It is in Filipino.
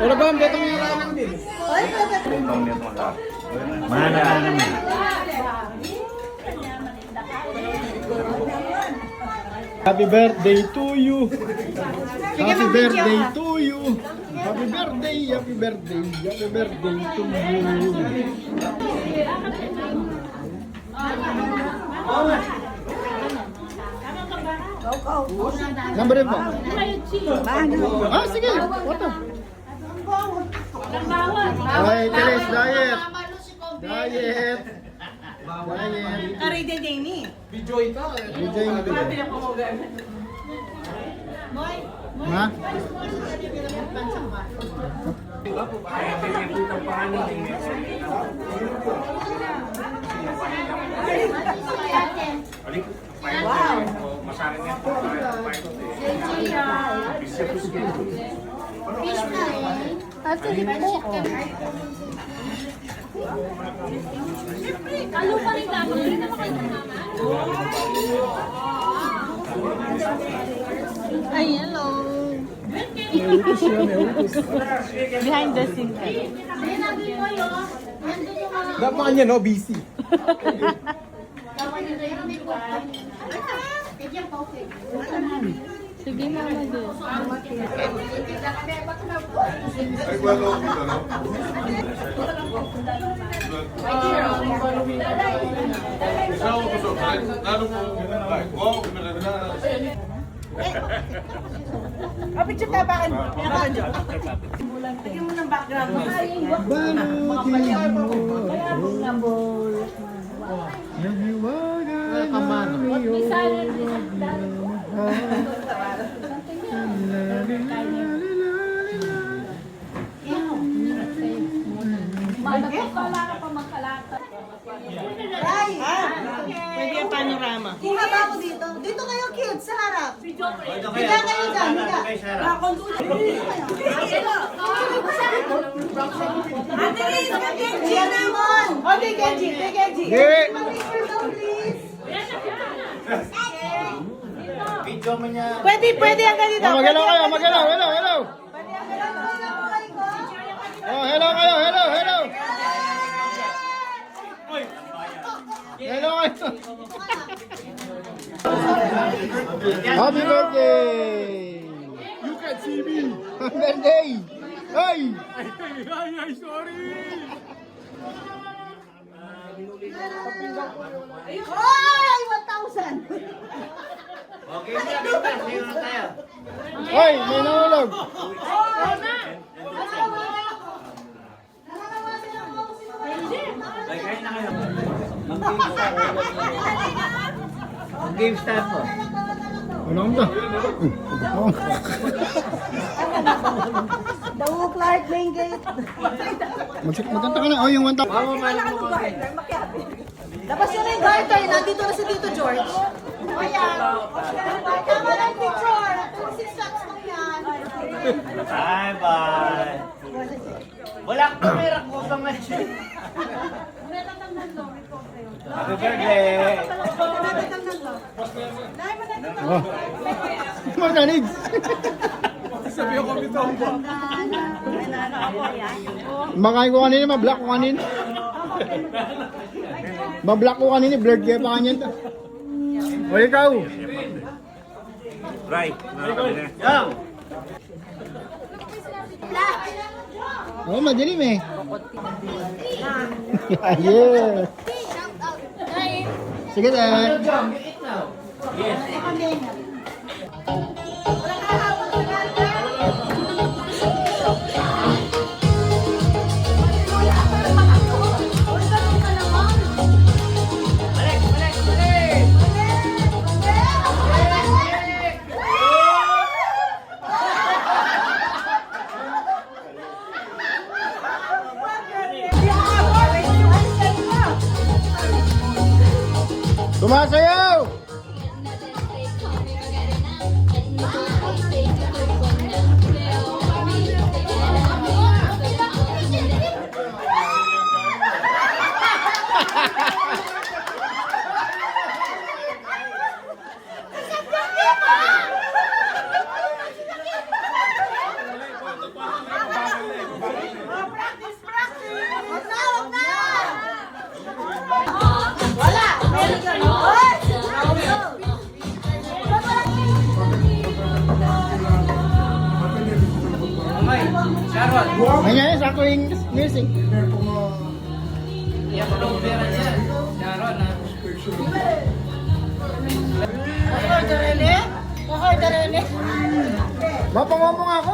Wala ba ang betong yung ramen din? Mana ka naman. Happy birthday to you. Happy birthday to you. Happy birthday, happy birthday, happy birthday to you. Number mo? Ah, sige. What? Ay, Teres, diet. Diet. Diet. Aray din din ni. Bijoy ka. Bijoy ka. Ha? Wow. Kalo pa rin dapat. Hindi naman kayo mama. Ay, hello. Behind the scene. Dapat niya, no? Busy. Sige, mama doon. Kapit siya tabakan. Tignan mo ng background music niya. Wala ka pa magkalata. Ay! Pwede yung panorama. Kuha ba ako dito? Dito kayo kids sa harap. Higa kayo dyan, higa. Ate Liz, Genji Higa naman. Okay, Genji. Genji. Picture daw, please. Pwede ang ganito. Magalaw kayo, magalaw. Hello, hello. Pwede ang gano'n ko sa kamay ko. Oh, hello kayo, hello, hello. Hello kayo. Happy birthday! You can see me. Happy birthday! Ay! Ay, sorry! Ay, 1,000. Okay, sa'yo na tayo. Ay, may nahulog. Kain na kayo. Mag-games time po. Wala ka. Dawo Clark, main gate. Magkanta ka na. Oh, yung 1,000. Labas yun na yung garter. Nandito na si Tito George. Ayan. Tama na yung picture. 26 shots mo yan. Bye-bye. Wala ka camera ko sa machine. Happy birthday! Oh. Maganig. Sabi ko kami ito. Makain ko kanina, ma-block ko kanina. Ma-block ko kanina, blurred kaya pa kanyan. O ikaw. Right. Yang! Oh, madilim eh. Yeah. Sige tayo. Sumasayaw! Okay, Sharon. Ngayon, sa ako yung nursing. I-upload pera niya. Sharon, ha? Hoy, darele. Hoy, darele. Mapangwamo nga ako.